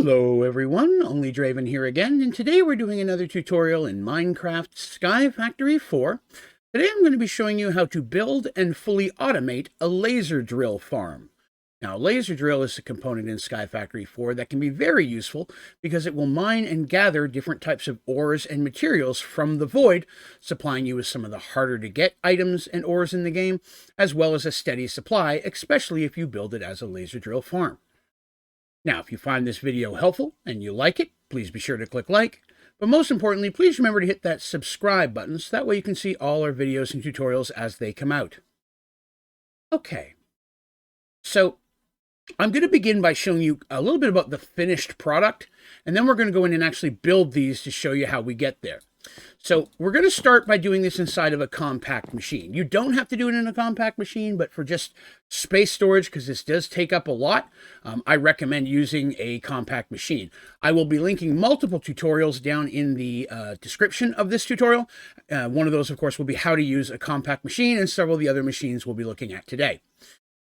Hello everyone, Onlydraven here again, and today we're doing another tutorial in Minecraft Sky Factory 4. Today I'm going to be showing you how to build and fully automate a laser drill farm. Now, a laser drill is a component in Sky Factory 4 that can be very useful because it will mine and gather different types of ores and materials from the void, supplying you with some of the harder to get items and ores in the game, as well as a steady supply, especially if you build it as a laser drill farm. Now, if you find this video helpful and you like it, please be sure to click like. But most importantly, please remember to hit that subscribe button so that way you can see all our videos and tutorials as they come out. Okay, so I'm going to begin by showing you a little bit about the finished product, and then we're going to go in and actually build these to show you how we get there. So we're going to start by doing this inside of a compact machine. You don't have to do it in a compact machine, but for just space storage, because this does take up a lot, I recommend using a compact machine. I will be linking multiple tutorials down in the description of this tutorial. One of those, of course, will be how to use a compact machine, and several of the other machines we'll be looking at today.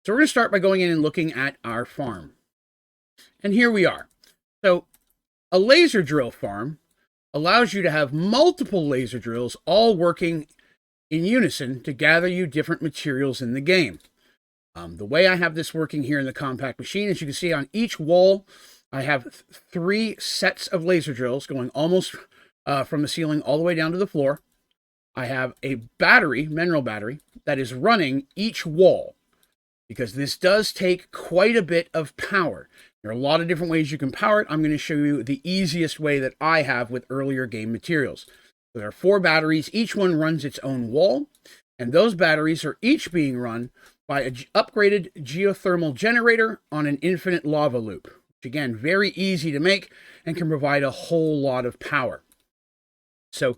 So we're going to start by going in and looking at our farm. And here we are. So a laser drill farm allows you to have multiple laser drills all working in unison to gather you different materials in the game. The way I have this working here in the compact machine, as you can see on each wall, I have 3 sets of laser drills going almost from the ceiling all the way down to the floor. I have a battery, mineral battery, that is running each wall, because this does take quite a bit of power. There are a lot of different ways you can power it. I'm going to show you the easiest way that I have with earlier game materials. So there are 4 batteries. Each one runs its own wall, and those batteries are each being run by an upgraded geothermal generator on an infinite lava loop, which again, very easy to make and can provide a whole lot of power. So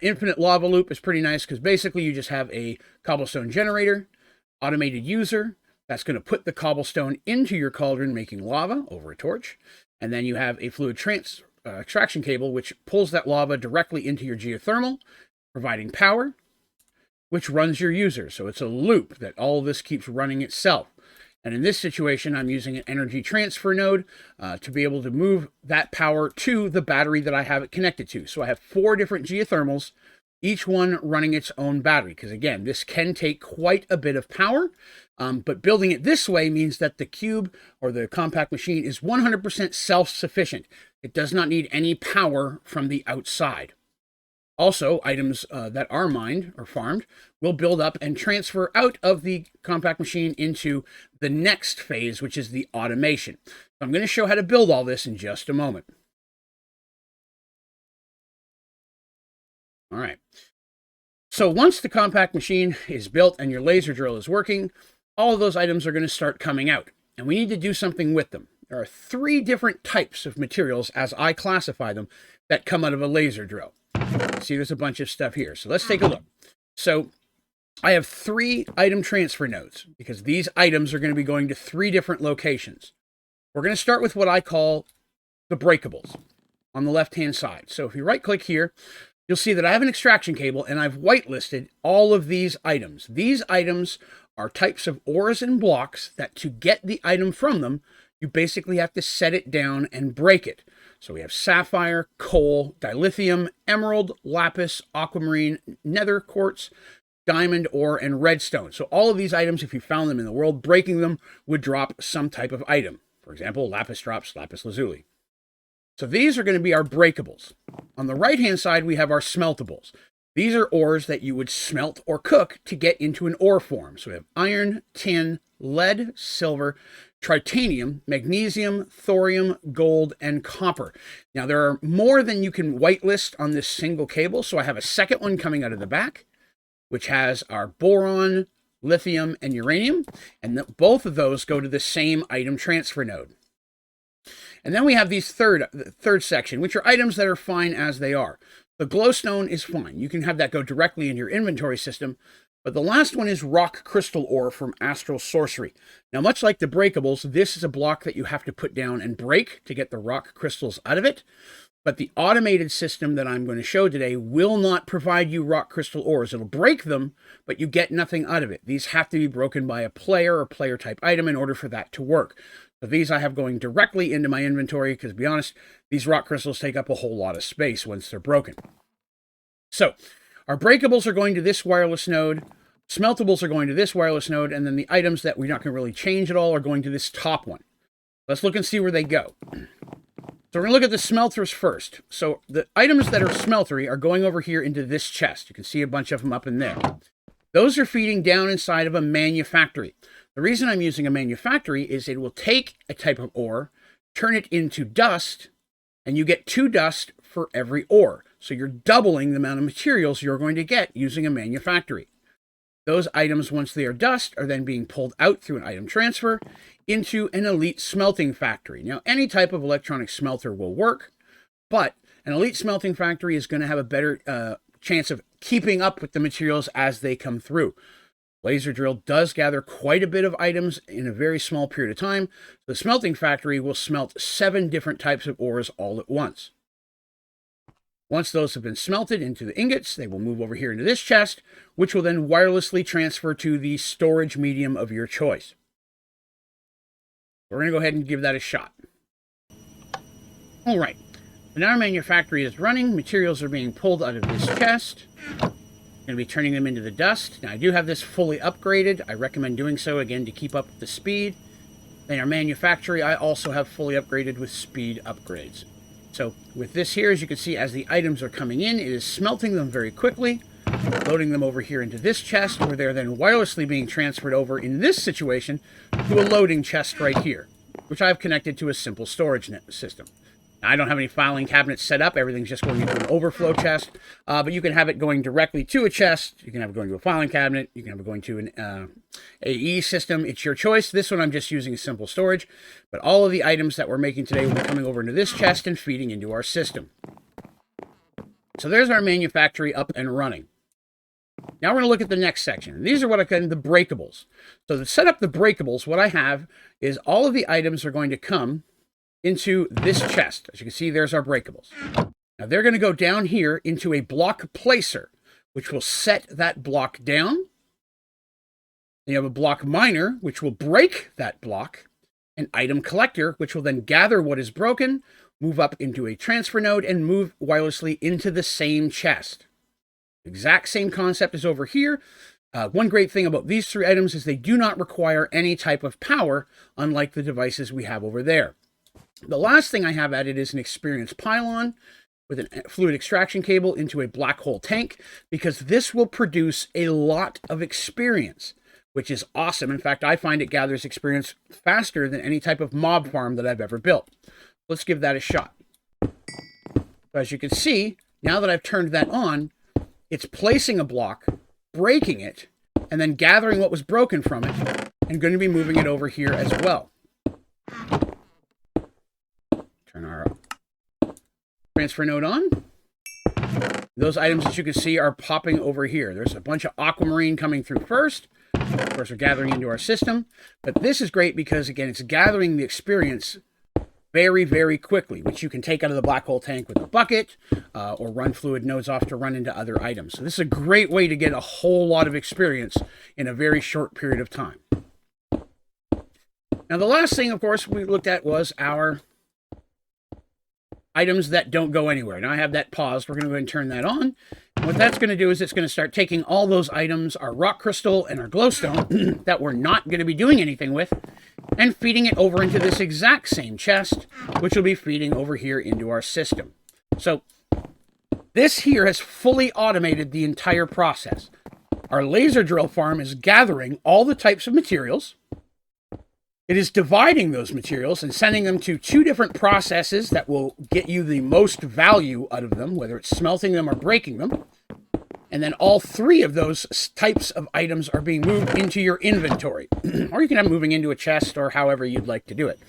infinite lava loop is pretty nice because basically you just have a cobblestone generator, automated user, that's going to put the cobblestone into your cauldron, making lava over a torch. And then you have a fluid extraction cable, which pulls that lava directly into your geothermal, providing power, which runs your user. So it's a loop that all of this keeps running itself. And in this situation, I'm using an energy transfer node to be able to move that power to the battery that I have it connected to. So I have 4 different geothermals, each one running its own battery, because again, this can take quite a bit of power, but building it this way means that the cube or the compact machine is 100% self-sufficient. It does not need any power from the outside. Also, items that are mined or farmed will build up and transfer out of the compact machine into the next phase, which is the automation. So I'm going to show how to build all this in just a moment. All right. So once the compact machine is built and your laser drill is working, all of those items are going to start coming out, and we need to do something with them. There are 3 different types of materials, as I classify them, that come out of a laser drill. See, there's a bunch of stuff here. So let's take a look. So I have 3 item transfer nodes because these items are going to be going to 3 different locations. We're going to start with what I call the breakables on the left-hand side. So if you right-click here, you'll see that I have an extraction cable, and I've whitelisted all of these items. These items are types of ores and blocks that to get the item from them, you basically have to set it down and break it. So we have sapphire, coal, dilithium, emerald, lapis, aquamarine, nether quartz, diamond ore, and redstone. So all of these items, if you found them in the world, breaking them would drop some type of item. For example, lapis drops lapis lazuli. So these are going to be our breakables. On the right-hand side, we have our smeltables. These are ores that you would smelt or cook to get into an ore form. So we have iron, tin, lead, silver, titanium, magnesium, thorium, gold, and copper. Now, there are more than you can whitelist on this single cable, so I have a second one coming out of the back, which has our boron, lithium, and uranium, and both of those go to the same item transfer node. And then we have these third section, which are items that are fine as they are. The glowstone is fine. You can have that go directly in your inventory system. But the last one is rock crystal ore from Astral Sorcery. Now, much like the breakables, this is a block that you have to put down and break to get the rock crystals out of it. But the automated system that I'm going to show today will not provide you rock crystal ores. It'll break them, but you get nothing out of it. These have to be broken by a player or player type item in order for that to work. So these I have going directly into my inventory because, to be honest, these rock crystals take up a whole lot of space once they're broken. So our breakables are going to this wireless node, smeltables are going to this wireless node, and then the items that we're not going to really change at all are going to this top one. Let's look and see where they go. So we're going to look at the smelters first. So the items that are smeltery are going over here into this chest. You can see a bunch of them up in there. Those are feeding down inside of a manufactory. The reason I'm using a manufactory is it will take a type of ore, turn it into dust, and you get 2 dust for every ore. So you're doubling the amount of materials you're going to get using a manufactory. Those items, once they are dust, are then being pulled out through an item transfer into an elite smelting factory. Now, any type of electronic smelter will work, but an elite smelting factory is going to have a better chance of keeping up with the materials as they come through. Laser drill does gather quite a bit of items in a very small period of time. The smelting factory will smelt 7 different types of ores all at once. Once those have been smelted into the ingots, they will move over here into this chest, which will then wirelessly transfer to the storage medium of your choice. We're going to go ahead and give that a shot. All right. So now our manufactory is running. Materials are being pulled out of this chest. I'm going to be turning them into the dust. Now, I do have this fully upgraded. I recommend doing so, again, to keep up with the speed. Then our manufactory, I also have fully upgraded with speed upgrades. So with this here, as you can see, as the items are coming in, it is smelting them very quickly, loading them over here into this chest, where they're then wirelessly being transferred over, in this situation, to a loading chest right here, which I've connected to a simple storage system. Now, I don't have any filing cabinets set up. Everything's just going into an overflow chest, but you can have it going directly to a chest. You can have it going to a filing cabinet. You can have it going to an AE system. It's your choice. This one I'm just using simple storage, but all of the items that we're making today will be coming over into this chest and feeding into our system. So there's our manufactory up and running. Now we're going to look at the next section. These are what I call the breakables. So to set up the breakables, what I have is all of the items are going to come into this chest. As you can see, there's our breakables. Now they're going to go down here into a block placer, which will set that block down. Then you have a block miner, which will break that block. An item collector, which will then gather what is broken, move up into a transfer node, and move wirelessly into the same chest. Exact same concept as over here. One great thing about these 3 items is they do not require any type of power, unlike the devices we have over there. The last thing I have added is an experience pylon with a fluid extraction cable into a black hole tank, because this will produce a lot of experience, which is awesome. In fact, I find it gathers experience faster than any type of mob farm that I've ever built. Let's give that a shot. So as you can see, now that I've turned that on, it's placing a block, breaking it, and then gathering what was broken from it, and going to be moving it over here as well. Turn our transfer node on. Those items that you can see are popping over here. There's a bunch of aquamarine coming through first. Of course, we're gathering into our system. But this is great because, again, it's gathering the experience very, very quickly, which you can take out of the black hole tank with a bucket or run fluid nodes off to run into other items. So this is a great way to get a whole lot of experience in a very short period of time. Now, the last thing, of course, we looked at was our items that don't go anywhere. Now I have that paused. We're going to go ahead and turn that on. And what that's going to do is it's going to start taking all those items, our rock crystal and our glowstone, that we're not going to be doing anything with, and feeding it over into this exact same chest, which will be feeding over here into our system. So this here has fully automated the entire process. Our laser drill farm is gathering all the types of materials. It is dividing those materials and sending them to 2 different processes that will get you the most value out of them, whether it's smelting them or breaking them. And then all 3 of those types of items are being moved into your inventory. Or you can have them moving into a chest, or however you'd like to do it.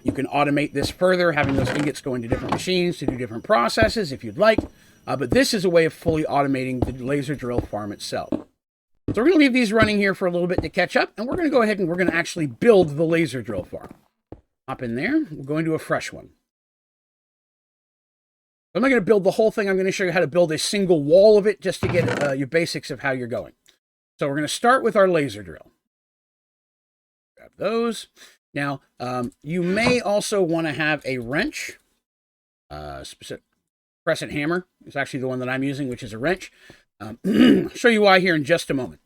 You can automate this further, having those ingots go into different machines to do different processes if you'd like. But this is a way of fully automating the laser drill farm itself. So we're going to leave these running here for a little bit to catch up, and we're going to go ahead and we're going to actually build the laser drill farm. Hop in there. We'll go into a fresh one. I'm not going to build the whole thing. I'm going to show you how to build a single wall of it just to get your basics of how you're going. So we're going to start with our laser drill. Grab those. Now, you may also want to have a wrench. Specific crescent hammer is actually the one that I'm using, which is a wrench. I'll show you why here in just a moment.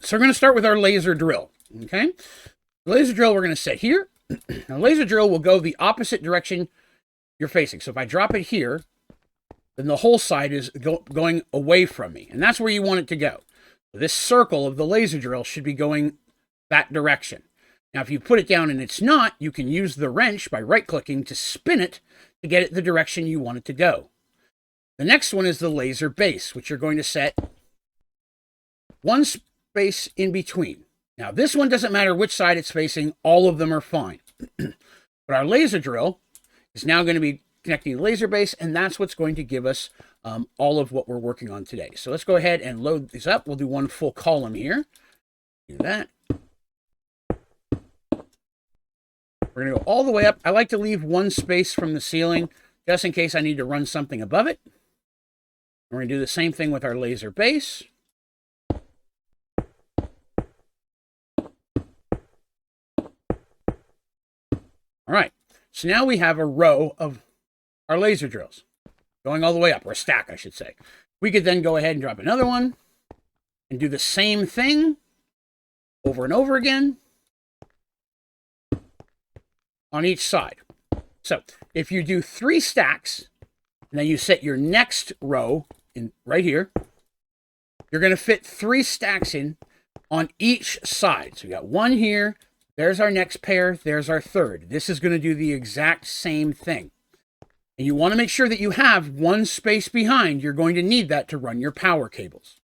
So we're going to start with our laser drill. Okay, the laser drill we're going to set here. Now, laser drill will go the opposite direction you're facing. So if I drop it here, then the whole side is going away from me, and that's where you want it to go. This circle of the laser drill should be going that direction. Now, if you put it down and it's not, you can use the wrench by right-clicking to spin it to get it the direction you want it to go. The next one is the laser base, which you're going to set one space in between. Now, this one doesn't matter which side it's facing. All of them are fine. But our laser drill is now going to be connecting the laser base, and that's what's going to give us all of what we're working on today. So let's go ahead and load these up. We'll do one full column here. Do that. We're going to go all the way up. I like to leave one space from the ceiling just in case I need to run something above it. We're going to do the same thing with our laser base. All right, so now we have a row of our laser drills going all the way up, or a stack, I should say. We could then go ahead and drop another one and do the same thing over and over again on each side. So if you do 3 stacks, and then you set your next row in right here, you're going to fit 3 stacks in on each side. So we got one here. There's our next pair. There's our third. This is going to do the exact same thing. And you want to make sure that you have one space behind. You're going to need that to run your power cables.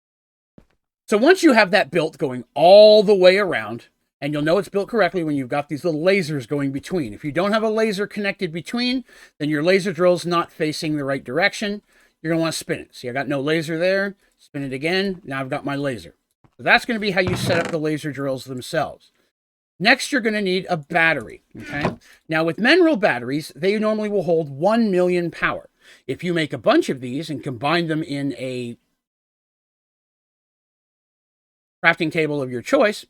So once you have that built going all the way around, and you'll know it's built correctly when you've got these little lasers going between. If you don't have a laser connected between, then your laser drill's not facing the right direction. You're going to want to spin it. See, I got no laser there. Spin it again. Now I've got my laser. So that's going to be how you set up the laser drills themselves. Next, you're going to need a battery, okay? Now, with mineral batteries, they normally will hold 1 million power. If you make a bunch of these and combine them in a crafting table of your choice,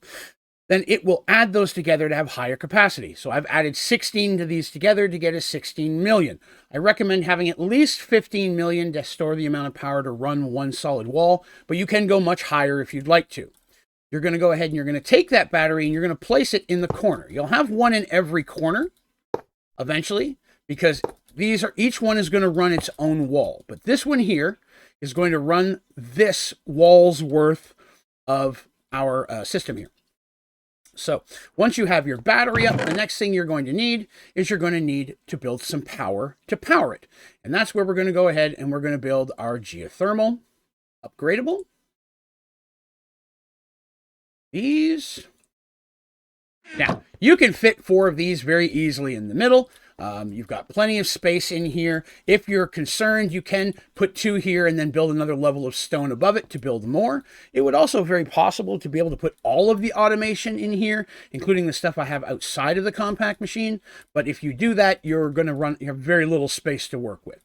then it will add those together to have higher capacity. So I've added 16 to these together to get a 16 million. I recommend having at least 15 million to store the amount of power to run one solid wall, but you can go much higher if you'd like to. You're going to go ahead and you're going to take that battery and you're going to place it in the corner. You'll have one in every corner eventually, because each one is going to run its own wall. But this one here is going to run this wall's worth of our system here. So once you have your battery up, the next thing you're going to need is you're going to need to build some power to power it. And that's where we're going to go ahead and we're going to build our geothermal upgradable. These. Now, you can fit 4 of these very easily in the middle. You've got plenty of space in here. If you're concerned, you can put 2 here and then build another level of stone above it to build more. It would also be very possible to be able to put all of the automation in here, including the stuff I have outside of the compact machine. But if you do that, you have very little space to work with.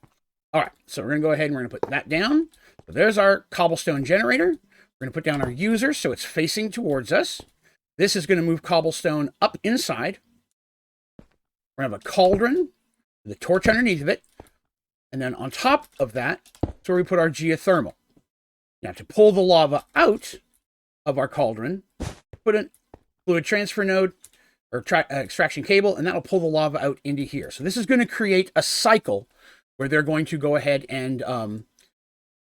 All right, so we're going to go ahead and we're going to put that down. So there's our cobblestone generator. We're going to put down our user so it's facing towards us. This is going to move cobblestone up inside. We're going to have a cauldron with a torch underneath of it. And then on top of that, that's where we put our geothermal. Now, to pull the lava out of our cauldron, put a fluid transfer node or extraction cable, and that'll pull the lava out into here. So this is going to create a cycle where they're going to go ahead and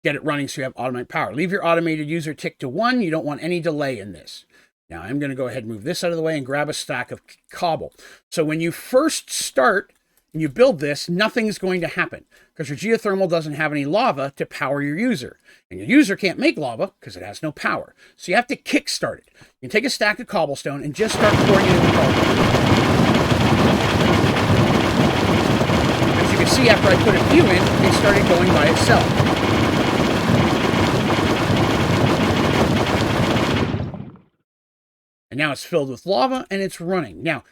get it running so you have automated power. Leave your automated user tick to 1. You don't want any delay in this. Now I'm going to go ahead and move this out of the way and grab a stack of cobble. So when you first start and you build this, nothing's going to happen because your geothermal doesn't have any lava to power your user. And your user can't make lava because it has no power. So you have to kickstart it. You can take a stack of cobblestone and just start pouring it in the cauldron. As you can see, after I put a few in, it started going by itself. And now it's filled with lava and it's running. Now,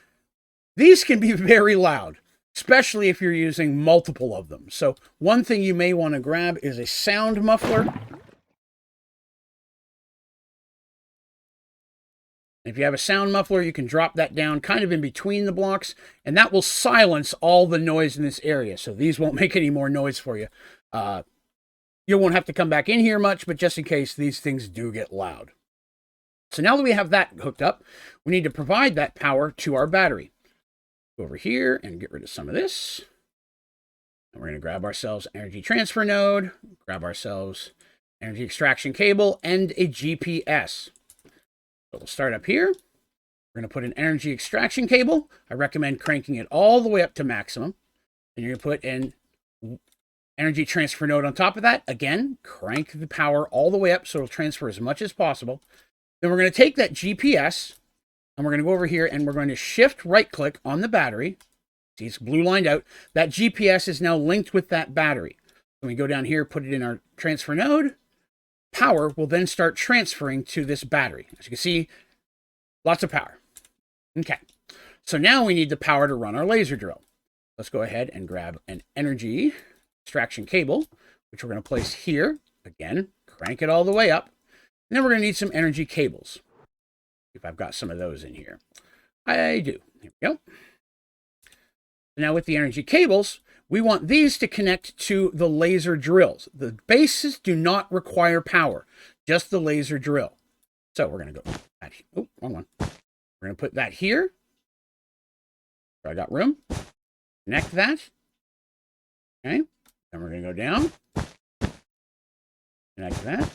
these can be very loud, especially if you're using multiple of them. So one thing you may want to grab is a sound muffler. And if you have a sound muffler, you can drop that down kind of in between the blocks, and that will silence all the noise in this area. So these won't make any more noise for you. You won't have to come back in here much, but just in case, these things do get loud. So now that we have that hooked up, we need to provide that power to our battery. Go over here and get rid of some of this. And we're going to grab ourselves energy transfer node, grab ourselves energy extraction cable, and a GPS. So we'll start up here. We're going to put an energy extraction cable. I recommend cranking it all the way up to maximum. And you're going to put an energy transfer node on top of that. Again, crank the power all the way up so it'll transfer as much as possible. Then we're going to take that GPS and we're going to go over here and we're going to shift right click on the battery. See, it's blue lined out. That GPS is now linked with that battery. When we go down here, put it in our transfer node, power will then start transferring to this battery. As you can see, lots of power. Okay, so now we need the power to run our laser drill. Let's go ahead and grab an energy extraction cable, which we're going to place here. Again, crank it all the way up. And then we're going to need some energy cables. If I've got some of those in here. I do. Here we go. Now with the energy cables, we want these to connect to the laser drills. The bases do not require power, just the laser drill. So we're going to go, oh, wrong one. We're going to put that here. I got room. Connect that. Okay. Then we're going to go down. Connect that.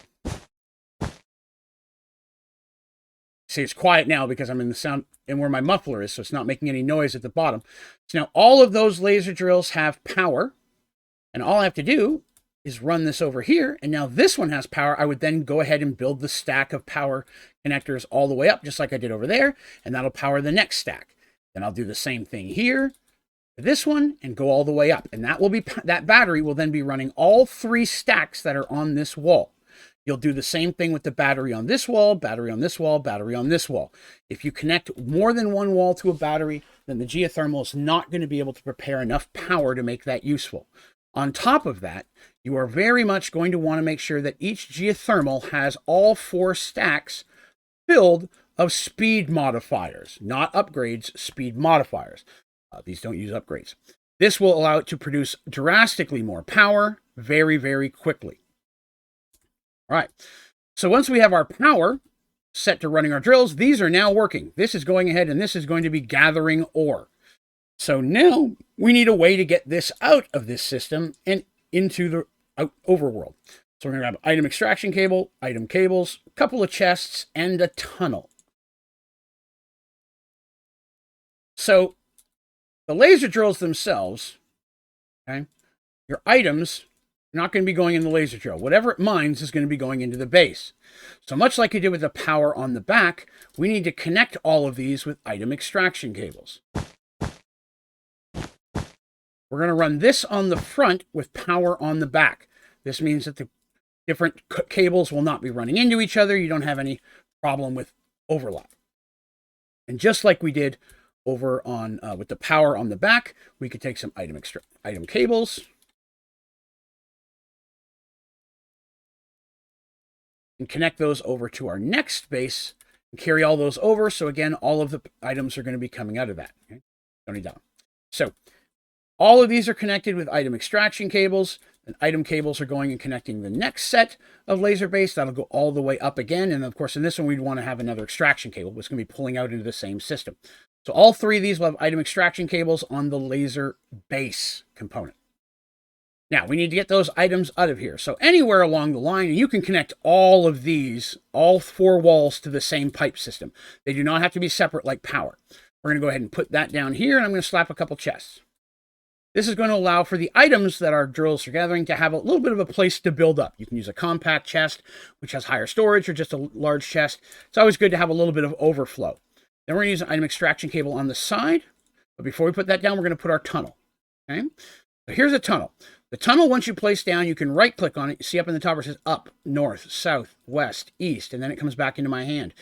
See, it's quiet now because I'm in the sound and where my muffler is, so it's not making any noise at the bottom. So now all of those laser drills have power, and all I have to do is run this over here, and now this one has power. I would then go ahead and build the stack of power connectors all the way up, just like I did over there, and that'll power the next stack. Then I'll do the same thing here, this one, and go all the way up, and that battery will then be running all 3 stacks that are on this wall. You'll do the same thing with the battery on this wall, battery on this wall, battery on this wall. If you connect more than one wall to a battery, then the geothermal is not going to be able to prepare enough power to make that useful. On top of that, you are very much going to want to make sure that each geothermal has all 4 stacks filled of speed modifiers, not upgrades, speed modifiers. These don't use upgrades. This will allow it to produce drastically more power very, very quickly. All right, so once we have our power set to running our drills, these are now working. This is going ahead and this is going to be gathering ore. So now we need a way to get this out of this system and into the overworld. So we're going to grab item extraction cable, item cables, a couple of chests, and a tunnel. So the laser drills themselves, okay, your items not going to be going in the laser drill. Whatever it mines is going to be going into the base. So much like you did with the power on the back, we need to connect all of these with item extraction cables. We're going to run this on the front with power on the back. This means that the different cables will not be running into each other. You don't have any problem with overlap. And just like we did over on with the power on the back, we could take some item cables, and connect those over to our next base and carry all those over. So again, all of the items are going to be coming out of that. Okay? Don't need that one. So all of these are connected with item extraction cables, and item cables are going and connecting the next set of laser base. That'll go all the way up again. And of course, in this one, we'd want to have another extraction cable, which is going to be pulling out into the same system. So all 3 of these will have item extraction cables on the laser base component. Now, we need to get those items out of here. So anywhere along the line, you can connect all of these, all 4 walls to the same pipe system. They do not have to be separate like power. We're going to go ahead and put that down here, and I'm going to slap a couple chests. This is going to allow for the items that our drills are gathering to have a little bit of a place to build up. You can use a compact chest, which has higher storage, or just a large chest. It's always good to have a little bit of overflow. Then we're going to use an item extraction cable on the side. But before we put that down, we're going to put our tunnel. Okay? So here's a tunnel. The tunnel, once you place down, you can right-click on it. You see up in the top where it says up, north, south, west, east, and then it comes back into my hand.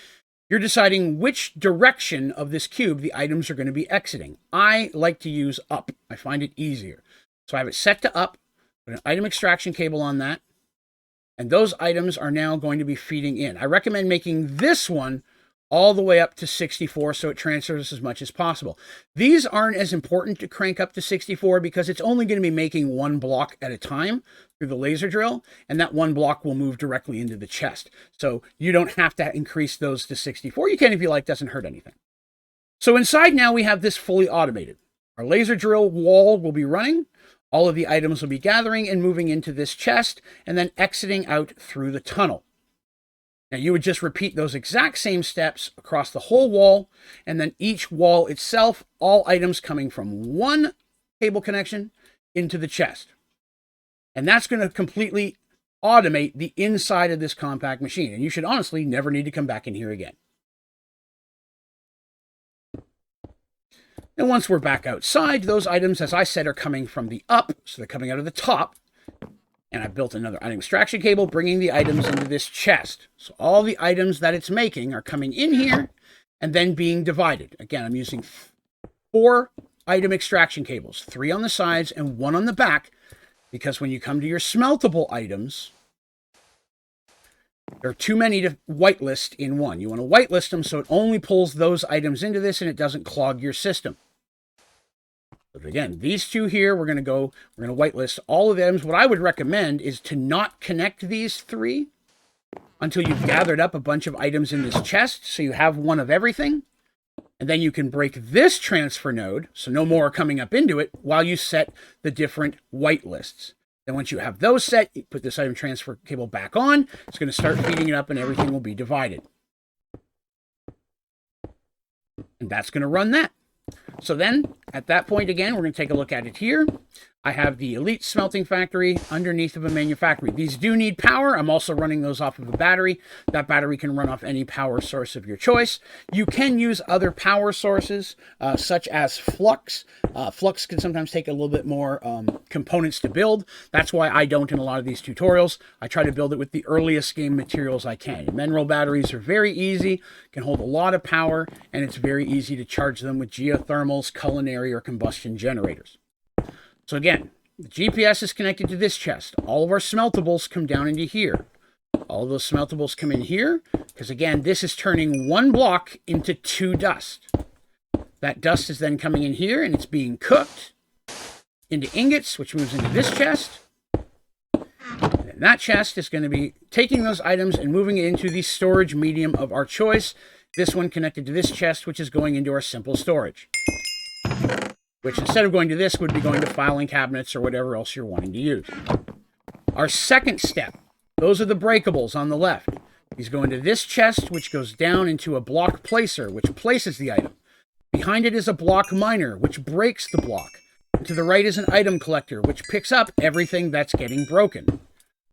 You're deciding which direction of this cube the items are going to be exiting. I like to use up. I find it easier. So I have it set to up, put an item extraction cable on that, and those items are now going to be feeding in. I recommend making this one all the way up to 64, so it transfers as much as possible. These aren't as important to crank up to 64 because it's only going to be making one block at a time through the laser drill, and that one block will move directly into the chest. So you don't have to increase those to 64. You can if you like, doesn't hurt anything. So inside now we have this fully automated. Our laser drill wall will be running. All of the items will be gathering and moving into this chest and then exiting out through the tunnel. Now you would just repeat those exact same steps across the whole wall, and then each wall itself, all items coming from one cable connection into the chest. And that's going to completely automate the inside of this compact machine. And you should honestly never need to come back in here again. And once we're back outside, those items, as I said, are coming from the up, so they're coming out of the top. And I've built another item extraction cable, bringing the items into this chest. So all the items that it's making are coming in here and then being divided. Again, I'm using 4 item extraction cables, 3 on the sides and 1 on the back, because when you come to your smeltable items, there are too many to whitelist in one. You want to whitelist them so it only pulls those items into this and it doesn't clog your system. But again, these 2 here, we're going to whitelist all of them. What I would recommend is to not connect these 3 until you've gathered up a bunch of items in this chest, so you have one of everything. And then you can break this transfer node, so no more are coming up into it, while you set the different whitelists. Then once you have those set, you put this item transfer cable back on. It's going to start feeding it up and everything will be divided. And that's going to run that. So then, at that point again, we're going to take a look at it here. I have the Elite Smelting Factory underneath of a manufactory. These do need power. I'm also running those off of a battery. That battery can run off any power source of your choice. You can use other power sources, such as flux. Flux can sometimes take a little bit more components to build. That's why I don't in a lot of these tutorials. I try to build it with the earliest game materials I can. Mineral batteries are very easy, can hold a lot of power, and it's very easy to charge them with geothermals, culinary, or combustion generators. So again, the GPS is connected to this chest. All of our smeltables come down into here. All of those smeltables come in here, because again, this is turning 1 block into 2 dust. That dust is then coming in here, and it's being cooked into ingots, which moves into this chest. And that chest is going to be taking those items and moving it into the storage medium of our choice. This one connected to this chest, which is going into our simple storage, which instead of going to this would be going to filing cabinets or whatever else you're wanting to use. Our second step, those are the breakables on the left. These go into this chest, which goes down into a block placer, which places the item. Behind it is a block miner, which breaks the block. And to the right is an item collector, which picks up everything that's getting broken.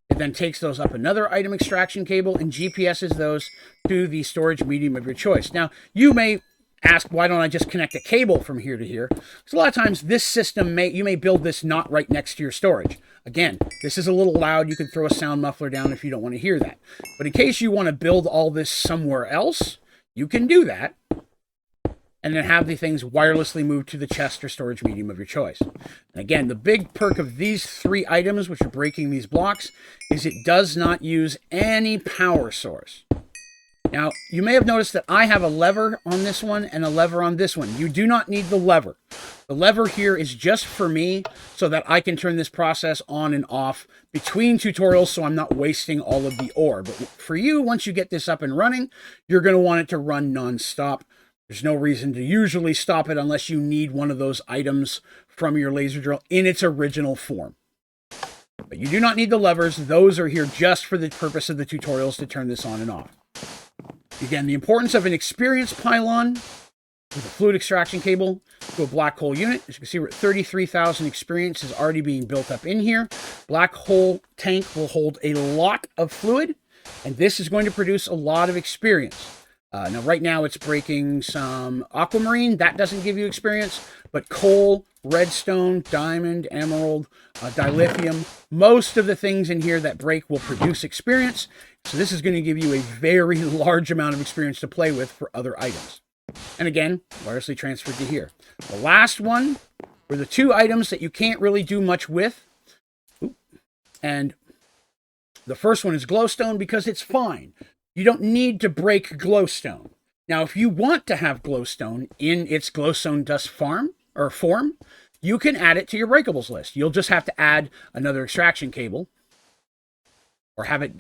It then takes those up another item extraction cable and GPSes those to the storage medium of your choice. Now, you may ask, why don't I just connect a cable from here to here? Because a lot of times this system you may build this not right next to your storage. Again, this is a little loud. You can throw a sound muffler down if you don't want to hear that. But in case you want to build all this somewhere else, you can do that. And then have the things wirelessly moved to the chest or storage medium of your choice. And again, the big perk of these 3 items, which are breaking these blocks, is it does not use any power source. Now, you may have noticed that I have a lever on this one and a lever on this one. You do not need the lever. The lever here is just for me so that I can turn this process on and off between tutorials so I'm not wasting all of the ore. But for you, once you get this up and running, you're going to want it to run non-stop. There's no reason to usually stop it unless you need one of those items from your laser drill in its original form. But you do not need the levers. Those are here just for the purpose of the tutorials to turn this on and off. Again, the importance of an experience pylon with a fluid extraction cable to a black hole unit. As you can see, we're at 33,000 experience is already being built up in here. Black hole tank will hold a lot of fluid, and this is going to produce a lot of experience. Now, right now, it's breaking some aquamarine. That doesn't give you experience, but coal, redstone, diamond, emerald, dilithium, most of the things in here that break will produce experience. So this is going to give you a very large amount of experience to play with for other items. And again, wirelessly transferred to here. The last one were the 2 items that you can't really do much with. And the first one is glowstone because it's fine. You don't need to break glowstone. Now, if you want to have glowstone in its glowstone dust form, you can add it to your breakables list. You'll just have to add another extraction cable or have it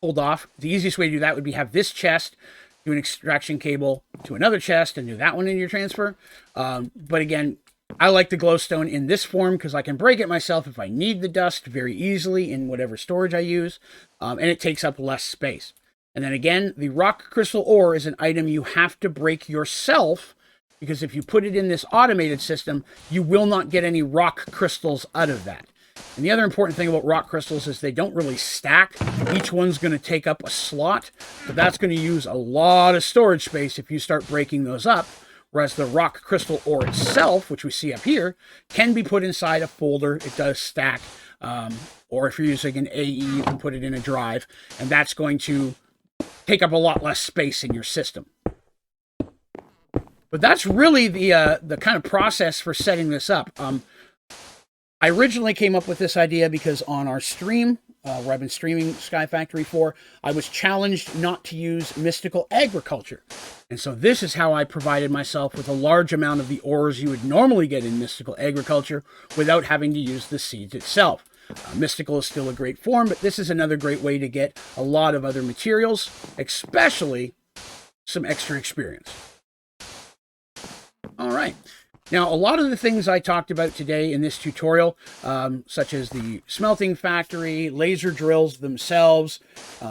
pulled off. The easiest way to do that would be have this chest, do an extraction cable to another chest, and do that one in your transfer. But again, I like the glowstone in this form because I can break it myself if I need the dust very easily in whatever storage I use, and it takes up less space. And then again, the rock crystal ore is an item you have to break yourself, because if you put it in this automated system, you will not get any rock crystals out of that. And the other important thing about rock crystals is they don't really stack. Each one's going to take up a slot, so that's going to use a lot of storage space if you start breaking those up. Whereas the rock crystal ore itself, which we see up here, can be put inside a folder. It does stack. Or if you're using an AE, you can put it in a drive, and that's going to take up a lot less space in your system. But that's really the kind of process for setting this up. I originally came up with this idea because on our stream, where I've been streaming Sky Factory 4, I was challenged not to use mystical agriculture. And so this is how I provided myself with a large amount of the ores you would normally get in mystical agriculture without having to use the seeds itself. Mystical is still a great form, but this is another great way to get a lot of other materials, especially some extra experience. All right. Now, a lot of the things I talked about today in this tutorial, such as the smelting factory, laser drills themselves,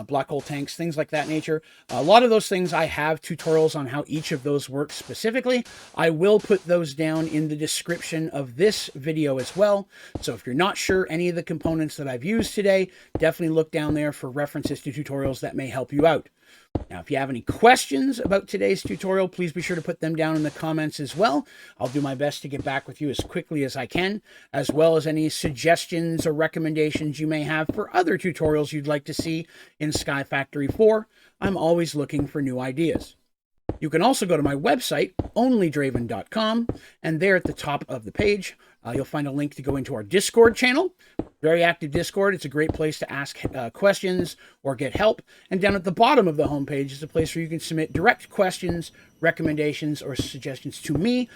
black hole tanks, things like that nature, a lot of those things I have tutorials on how each of those works specifically. I will put those down in the description of this video as well. So if you're not sure any of the components that I've used today, definitely look down there for references to tutorials that may help you out. Now, if you have any questions about today's tutorial, please be sure to put them down in the comments as well. I'll do my best to get back with you as quickly as I can, as well as any suggestions or recommendations you may have for other tutorials you'd like to see in Sky Factory 4. I'm always looking for new ideas. You can also go to my website, Onlydraven.com, and there at the top of the page, you'll find a link to go into our Discord channel. Very active Discord. It's a great place to ask questions or get help. And down at the bottom of the homepage is a place where you can submit direct questions, recommendations, or suggestions to me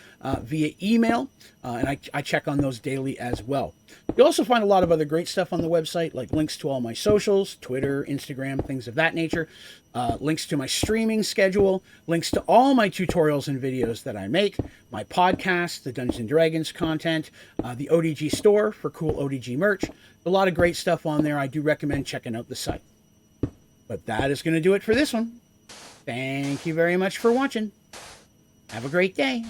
via email. And I check on those daily as well. You'll also find a lot of other great stuff on the website, like links to all my socials, Twitter, Instagram, things of that nature, links to my streaming schedule, links to all my tutorials and videos that I make, my podcast, the Dungeons & Dragons content, the ODG store for cool ODG merch. A lot of great stuff on there. I do recommend checking out the site. But that is going to do it for this one. Thank you very much for watching. Have a great day.